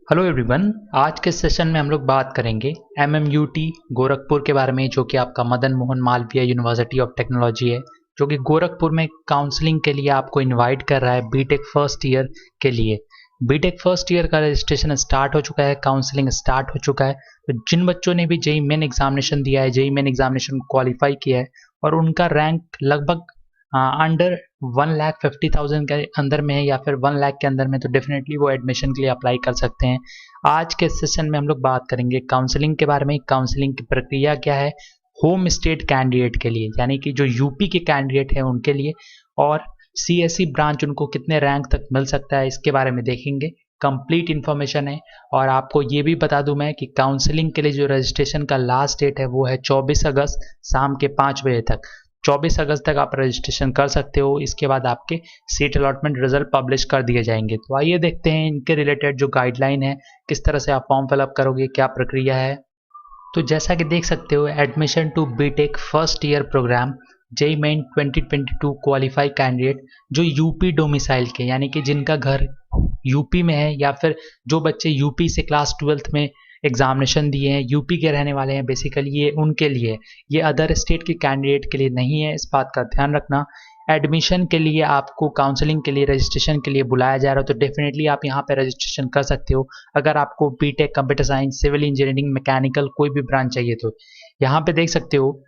Hello everyone. आज के session में हम लोग बात करेंगे MMUT गोरखपुर के बारे में, जो कि आपका Madan Mohan Malviya university of technology है, जो कि गोरखपुर में काउंसलिंग के लिए आपको इनवाइट कर रहा है बीटेक फर्स्ट ईयर के लिए। बीटेक फर्स्ट ईयर का रजिस्ट्रेशन स्टार्ट हो चुका है, काउंसलिंग स्टार्ट हो चुका है। तो जिन बच्चों ने भी जेई मेन एग्जामिनेशन दिया है, जेई मेन एग्जामिनेशन क्वालिफाई किया है और उनका रैंक लगभग अंडर 1,50,000 के अंदर में है या फिर 1 लाख के अंदर में, तो डेफिनेटली वो एडमिशन के लिए अप्लाई कर सकते हैं। आज के सेशन में हम लोग बात करेंगे काउंसलिंग के बारे में। काउंसलिंग की प्रक्रिया क्या है होम स्टेट कैंडिडेट के लिए, यानी कि जो यूपी के कैंडिडेट हैं उनके लिए, और सीएससी ब्रांच उनको कितने रैंक तक मिल सकता है इसके बारे में देखेंगे। कंप्लीट इन्फॉर्मेशन है। और आपको ये भी बता दूं मैं कि काउंसलिंग के लिए जो रजिस्ट्रेशन का लास्ट डेट है वो है 24 अगस्त शाम के 5 बजे तक। 24 अगस्त तक आप रजिस्ट्रेशन कर सकते हो। इसके बाद आपके सीट अलॉटमेंट रिजल्ट पब्लिश कर दिए जाएंगे। तो आइए देखते हैं इनके रिलेटेड जो गाइडलाइन है, किस तरह से आप फॉर्म फिलअप करोगे, क्या प्रक्रिया है। तो जैसा कि देख सकते हो, admission to BTech first year programme JEE Main 2022 qualify candidate जो यूपी डोमिसाइल के, यानी कि जिनका घर यूपी में है, या फिर जो बच्चे यूपी से क्लास 12th में एग्जामिनेशन दिए हैं, यूपी के रहने वाले हैं, बेसिकली ये उनके लिए, ये अदर स्टेट के कैंडिडेट के लिए नहीं है। इस बात का ध्यान रखना। एडमिशन के लिए आपको काउंसलिंग के लिए रजिस्ट्रेशन के लिए बुलाया जा रहा है, तो डेफिनेटली आप यहाँ पे रजिस्ट्रेशन कर सकते हो। अगर आपको BTech, computer science, civil engineering, mechanical कोई भी ब्रांच चाहिए तो यहाँ पे देख सकते हो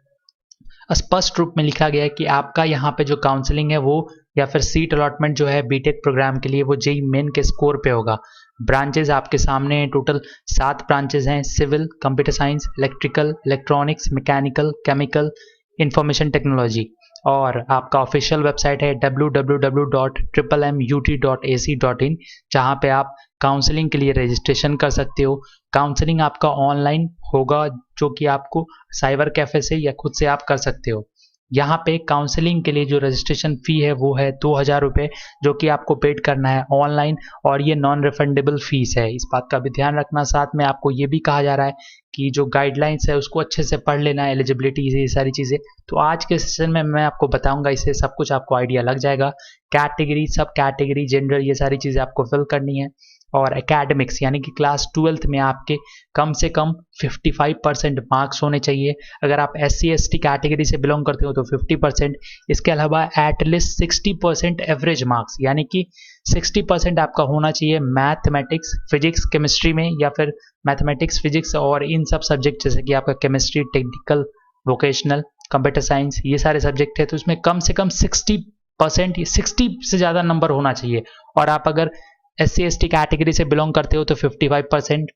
स्पष्ट रूप में लिखा गया है कि आपका यहाँ पे जो काउंसलिंग है वो या फिर सीट अलॉटमेंट जो है बीटेक प्रोग्राम के लिए वो जेई मेन के स्कोर पे होगा। ब्रांचेस आपके सामने हैं, टोटल 7 ब्रांचेस हैं। Civil, computer science, electrical, electronics, mechanical, chemical, information technology. और आपका ऑफिशियल वेबसाइट है www.mmmut.ac.in, जहाँ पे आप काउंसलिंग के लिए रजिस्ट्रेशन कर सकते हो। काउंसलिंग आपका ऑनलाइन होगा, जो कि आपको साइबर कैफे से या खुद से आप कर सकते हो। यहाँ पे काउंसलिंग के लिए जो रजिस्ट्रेशन फ़ी है वो है 2,000 रुपये, जो कि आपको पेड करना है ऑनलाइन, और ये नॉन रिफंडेबल फीस है। इस बात का भी ध्यान रखना। साथ में आपको ये भी कहा जा रहा है कि जो गाइडलाइंस है उसको अच्छे से पढ़ लेना, एलिजिबिलिटी, ये सारी चीज़ें। तो आज के सेशन में मैं आपको बताऊंगा, इससे सब कुछ आपको आइडिया लग जाएगा। कैटेगरी, सब कैटेगरी, जेंडर, ये सारी चीज़ें आपको फिल करनी है। और एकेडमिक्स, यानी कि क्लास 12th में आपके कम से कम 55% मार्क्स होने चाहिए। अगर आप SC/ST कैटेगरी से बिलोंग करते हो तो 50%। इसके अलावा एटलीस्ट 60% एवरेज मार्क्स, यानी कि 60% आपका होना चाहिए मैथमेटिक्स, फिजिक्स, केमिस्ट्री में, या फिर मैथमेटिक्स, फिजिक्स और इन सब सब्जेक्ट, जैसे कि आपका chemistry, technical, vocational, computer science, ये सारे सब्जेक्ट है। तो उसमें कम से कम 60%, 60 से ज़्यादा नंबर होना चाहिए। और आप अगर SC/ST कैटेगरी से बिलोंग करते हो तो 55%।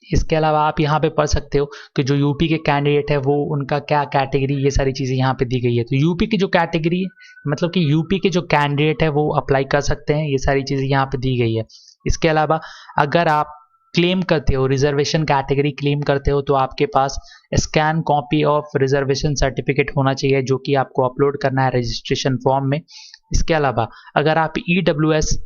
इसके अलावा आप यहाँ पे पढ़ सकते हो कि जो यूपी के कैंडिडेट है वो उनका क्या कैटेगरी, ये सारी चीज़ें यहाँ पे दी गई है। तो यूपी की जो कैटेगरी, मतलब कि यूपी के जो कैंडिडेट है वो अप्लाई कर सकते हैं, ये सारी चीज़ें यहाँ पे दी गई है। इसके अलावा अगर आप क्लेम करते हो, रिजर्वेशन कैटेगरी क्लेम करते हो, तो आपके पास scan copy of reservation certificate होना चाहिए, जो कि आपको अपलोड करना है रजिस्ट्रेशन फॉर्म में। इसके अलावा अगर आप EWS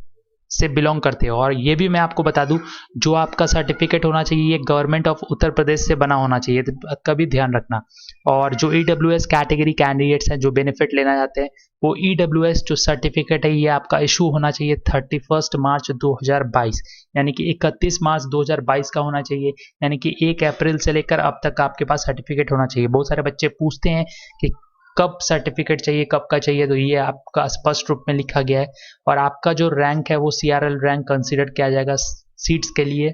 से बिलोंग करते हो, और ये भी मैं आपको बता दूं, जो आपका सर्टिफिकेट होना चाहिए ये गवर्नमेंट ऑफ उत्तर प्रदेश से बना होना चाहिए, तो का भी ध्यान रखना। और जो EWS कैटेगरी कैंडिडेट्स हैं जो बेनिफिट लेना चाहते हैं, वो EWS जो सर्टिफिकेट है ये आपका इशू होना चाहिए 31 मार्च 2022, यानी कि 31 मार्च 2022 का होना चाहिए। यानी कि 1 अप्रैल से लेकर अब तक आपके पास सर्टिफिकेट होना चाहिए। बहुत सारे बच्चे पूछते हैं कि कब सर्टिफिकेट चाहिए, कब का चाहिए, तो ये आपका स्पष्ट रूप में लिखा गया है। और आपका जो रैंक है वो CRL रैंक कंसीडर किया जाएगा सीट्स के लिए।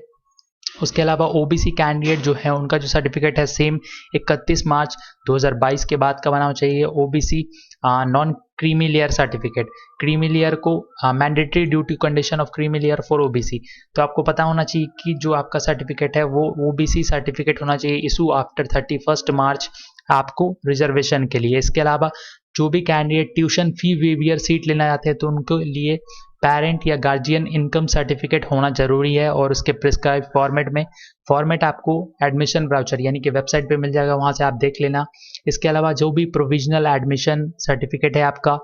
उसके अलावा OBC कैंडिडेट जो है उनका जो सर्टिफिकेट है सेम 31 मार्च 2022 के बाद का बनाना चाहिए। OBC non creamy layer certificate, creamy layer को mandatory duty condition of creamy layer for OBC। तो आपको पता होना चाहिए कि जो आपका सर्टिफिकेट है वो OBC सर्टिफिकेट होना चाहिए, इशू आफ्टर 31 मार्च आपको रिजर्वेशन के लिए। इसके अलावा जो भी candidate tuition fee waiver seat लेना चाहते हैं तो उनके लिए पेरेंट या गार्जियन इनकम सर्टिफिकेट होना जरूरी है, और उसके प्रिस्क्राइब फॉर्मेट में। फॉर्मेट आपको एडमिशन ब्राउचर यानी कि वेबसाइट पे मिल जाएगा, वहां से आप देख लेना। इसके अलावा जो भी प्रोविजनल एडमिशन सर्टिफिकेट है आपका,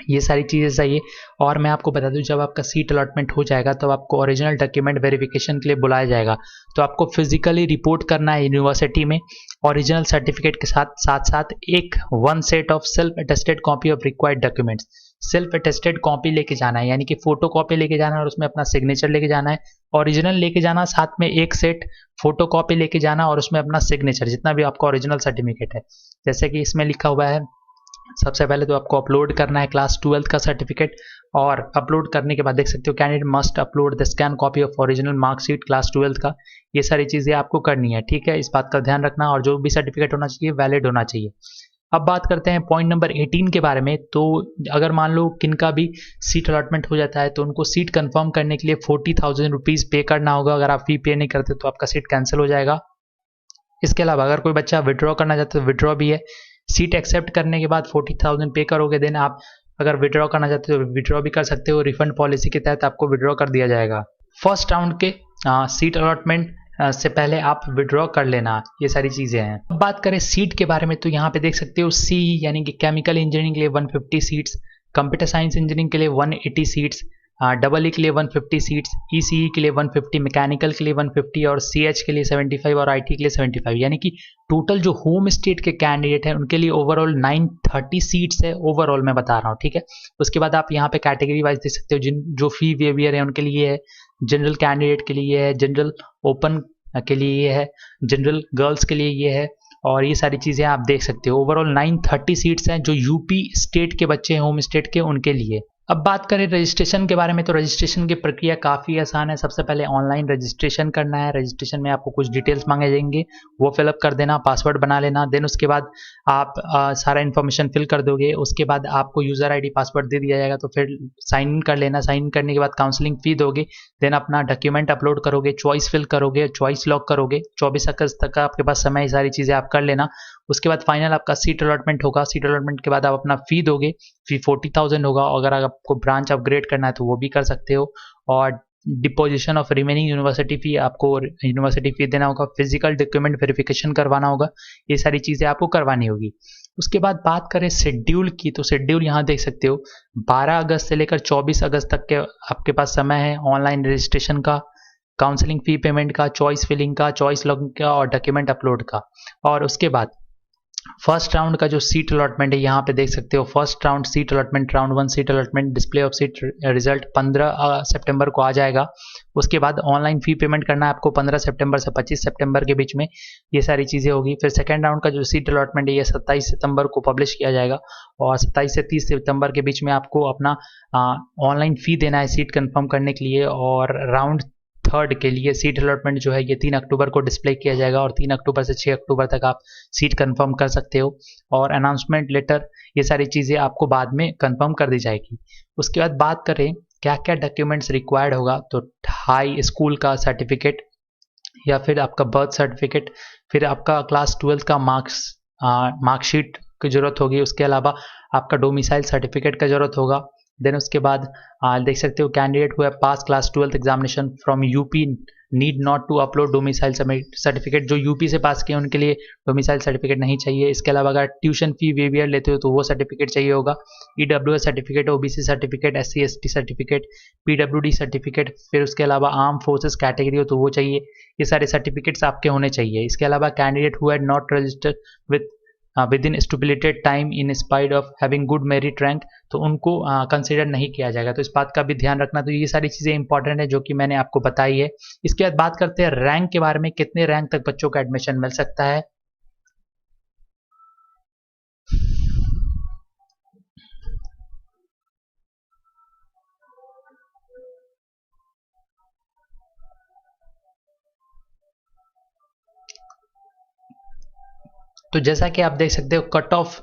ये सारी चीज़ें चाहिए। और मैं आपको बता दूं, जब आपका सीट अलॉटमेंट हो जाएगा तो आपको ओरिजिनल डॉक्यूमेंट वेरिफिकेशन के लिए बुलाया जाएगा। तो आपको फिजिकली रिपोर्ट करना है यूनिवर्सिटी में, ओरिजिनल सर्टिफिकेट के साथ साथ एक 1 set of self attested copy of required documents. Self attested copy लेके जाना है, यानी कि फोटो कॉपी लेके जाना है और उसमें अपना सिग्नेचर लेके जाना है। ओरिजिनल लेके जाना, साथ में एक सेट फोटो कॉपी लेके जाना और उसमें अपना सिग्नेचर, जितना भी आपका ओरिजिनल सर्टिफिकेट है। जैसे कि इसमें लिखा हुआ है, सबसे पहले तो आपको अपलोड करना है क्लास 12th का सर्टिफिकेट, और अपलोड करने के बाद देख सकते हो candidate must upload the scan copy of original marksheet class 12th का। ये सारी चीज़ें आपको करनी है, ठीक है, इस बात का ध्यान रखना, और जो भी सर्टिफिकेट होना चाहिए वैलिड होना चाहिए। अब बात करते हैं पॉइंट नंबर 18 के बारे में। तो अगर मान लो किनका भी सीट अलॉटमेंट हो जाता है तो उनको सीट कंफर्म करने के लिए 40,000 रुपीज़ पे करना होगा। अगर आप फी पे नहीं करते तो आपका सीट कैंसिल हो जाएगा। इसके अलावा अगर कोई बच्चा विड्रॉ करना चाहता है तो विड्रॉ भी है। सीट एक्सेप्ट करने के बाद 40,000 पे करोगे, देन आप अगर विड्रॉ करना चाहते हो तो विड्रॉ भी कर सकते हो। रिफंड पॉलिसी के तहत आपको विड्रॉ कर दिया जाएगा। फर्स्ट राउंड के सीट अलॉटमेंट से पहले आप विड्रॉ कर लेना, ये सारी चीज़ें हैं। अब बात करें सीट के बारे में, तो यहाँ पे देख सकते हो सी यानी कि केमिकल इंजीनियरिंग के लिए 150 सीट्स, कंप्यूटर साइंस इंजीनियरिंग के लिए 180 सीट्स, डबल ई के लिए 150 सीट्स, ईसीई के लिए 150, मैकेनिकल के लिए 150 और सीएच के लिए 75 और आईटी के लिए 75, यानी कि टोटल जो होम स्टेट के कैंडिडेट हैं उनके लिए ओवरऑल 930 सीट्स है, ओवरऑल मैं बता रहा हूँ, ठीक है। उसके बाद आप यहाँ पे कैटेगरी वाइज देख सकते हो, जिन जो फी वेवियर है उनके लिए है, जनरल कैंडिडेट के लिए है, जनरल ओपन के लिए ये है, जनरल गर्ल्स के लिए ये है, और ये सारी चीज़ें आप देख सकते हो। ओवरऑल 930 सीट्स हैं जो यूपी स्टेट के बच्चे हैं, होम स्टेट के, उनके लिए। अब बात करें रजिस्ट्रेशन के बारे में, तो रजिस्ट्रेशन की प्रक्रिया काफ़ी आसान है। सबसे पहले ऑनलाइन रजिस्ट्रेशन करना है। रजिस्ट्रेशन में आपको कुछ डिटेल्स मांगे जाएंगे, वो फिलअप कर देना, पासवर्ड बना लेना। देन उसके बाद आप सारा इन्फॉर्मेशन फिल कर दोगे। उसके बाद आपको यूज़र आईडी पासवर्ड दे दिया जाएगा, तो फिर साइन इन कर लेना। साइन इन करने के बाद काउंसलिंग फ़ी दोगे। देन अपना डॉक्यूमेंट अपलोड करोगे, चॉइस फिल करोगे, चॉइस लॉक करोगे। 24 अगस्त तक का आपके पास समय, ये सारी चीज़ें आप कर लेना। उसके बाद फाइनल आपका सीट अलॉटमेंट होगा। सीट अलॉटमेंट के बाद आप अपना फ़ी दोगे, फी 40,000 होगा। अगर आपको ब्रांच अपग्रेड करना है तो वो भी कर सकते हो। और डिपोजिशन ऑफ रिमेनिंग यूनिवर्सिटी फ़ी, आपको यूनिवर्सिटी फ़ी देना होगा। फिजिकल डॉक्यूमेंट वेरिफिकेशन करवाना होगा। ये सारी चीज़ें आपको करवानी होगी। उसके बाद बात करें शेड्यूल की, तो शेड्यूल यहाँ देख सकते हो 12 अगस्त से लेकर 24 अगस्त तक के आपके पास समय है ऑनलाइन रजिस्ट्रेशन का, काउंसलिंग फ़ी पेमेंट का, चॉइस फिलिंग का, चॉइस लॉगिंग का और डॉक्यूमेंट अपलोड का। और उसके बाद फर्स्ट राउंड का जो सीट अलॉटमेंट है, यहाँ पे देख सकते हो first round seat allotment, round 1 seat allotment, display of seat result 15 सितंबर को आ जाएगा। उसके बाद ऑनलाइन फ़ी पेमेंट करना है आपको 15 सितंबर से 25 सितंबर के बीच में, ये सारी चीज़ें होगी। फिर सेकेंड राउंड का जो सीट अलॉटमेंट है ये 27 सितंबर को पब्लिश किया जाएगा, और 27 से 30 सितंबर के बीच में आपको अपना ऑनलाइन फ़ी देना है सीट कन्फर्म करने के लिए। और राउंड थर्ड के लिए सीट अलॉटमेंट जो है ये 3 अक्टूबर को डिस्प्ले किया जाएगा, और 3 अक्टूबर से 6 अक्टूबर तक आप सीट कंफर्म कर सकते हो। और अनाउंसमेंट लेटर, ये सारी चीज़ें आपको बाद में कंफर्म कर दी जाएगी। उसके बाद बात करें क्या क्या डॉक्यूमेंट्स रिक्वायर्ड होगा, तो हाई स्कूल का सर्टिफिकेट या फिर आपका बर्थ सर्टिफिकेट, फिर आपका क्लास 12th का मार्कशीट की ज़रूरत होगी। उसके अलावा आपका डोमिसाइल सर्टिफिकेट का ज़रूरत होगा। देन उसके बाद देख सकते हो candidate who have pass class 12th examination from UP need not to upload domicile certificate, जो यूपी से पास किए उनके लिए डोमिसाइल सर्टिफिकेट नहीं चाहिए। इसके अलावा अगर ट्यूशन फी वेवियर लेते हो तो वो सर्टिफिकेट चाहिए होगा। EWS certificate, OBC certificate, SC ST certificate, PWD certificate, फिर उसके अलावा आर्म फोर्सेस कैटेगरी हो तो वो चाहिए। ये सारे सर्टिफिकेट्स आपके होने चाहिए। इसके अलावा candidate who had not registered with within stipulated time in spite of having good merit rank, तो उनको कंसिडर नहीं किया जाएगा, तो इस बात का भी ध्यान रखना। तो ये सारी चीज़ें इंपॉर्टेंट है जो कि मैंने आपको बताई है। इसके बाद बात करते हैं रैंक के बारे में, कितने रैंक तक बच्चों का एडमिशन मिल सकता है। तो जैसा कि आप देख सकते हो cut off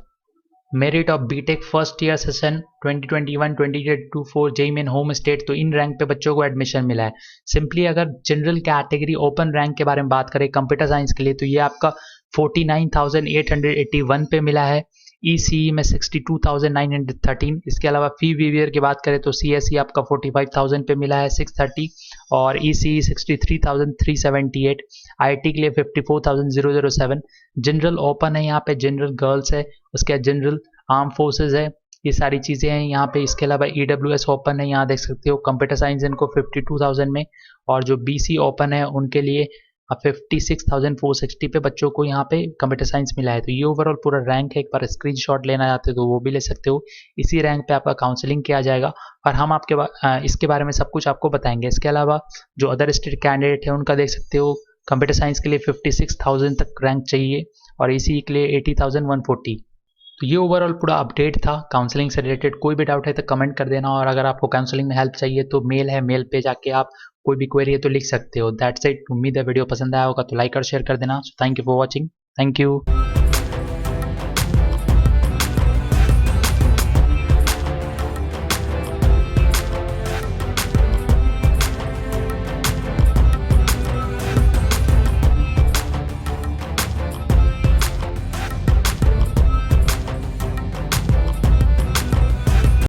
merit of BTech first year session 2021-2024 JEE Main home state, तो इन रैंक पे बच्चों को एडमिशन मिला है। सिंपली अगर जनरल कैटेगरी ओपन रैंक के बारे में बात करें कंप्यूटर साइंस के लिए, तो ये आपका 49,881 पे मिला है। ईसीई में 62,913। इसके अलावा फी वेवियर की बात करें तो सीएसई आपका 45,000 पे मिला है 630, और ईसीई 63,378। आईटी के लिए 54,007। जनरल ओपन है, यहाँ पे जनरल गर्ल्स है, उसके बाद जनरल आर्म फोर्सेज है, ये सारी चीज़ें हैं यहाँ पे। इसके अलावा ईडब्ल्यूएस ओपन है, यहाँ देख सकते हो कंप्यूटर साइंस इनको 52,000 में, और जो बीसी ओपन है उनके लिए 56,460 पे बच्चों को यहाँ पे कंप्यूटर साइंस मिला है। तो ये ओवरऑल पूरा रैंक है, एक बार स्क्रीनशॉट लेना चाहते हो तो वो भी ले सकते हो। इसी रैंक पे आपका काउंसलिंग किया जाएगा और हम इसके बारे में सब कुछ आपको बताएंगे। इसके अलावा जो अदर स्टेट कैंडिडेट है उनका देख सकते हो, कंप्यूटर साइंस के लिए 56,000 तक रैंक चाहिए और इसी के लिए 80,140। तो ये ओवरऑल पूरा अपडेट था काउंसलिंग से रिलेटेड। कोई भी डाउट है तो कमेंट कर देना, और अगर आपको काउंसलिंग में हेल्प चाहिए तो मेल है, मेल पे जाके आप कोई भी क्वेरी है तो लिख सकते हो। That's it. उम्मीद है वीडियो पसंद आया होगा तो लाइक और शेयर कर देना। Thank you for watching. Thank you.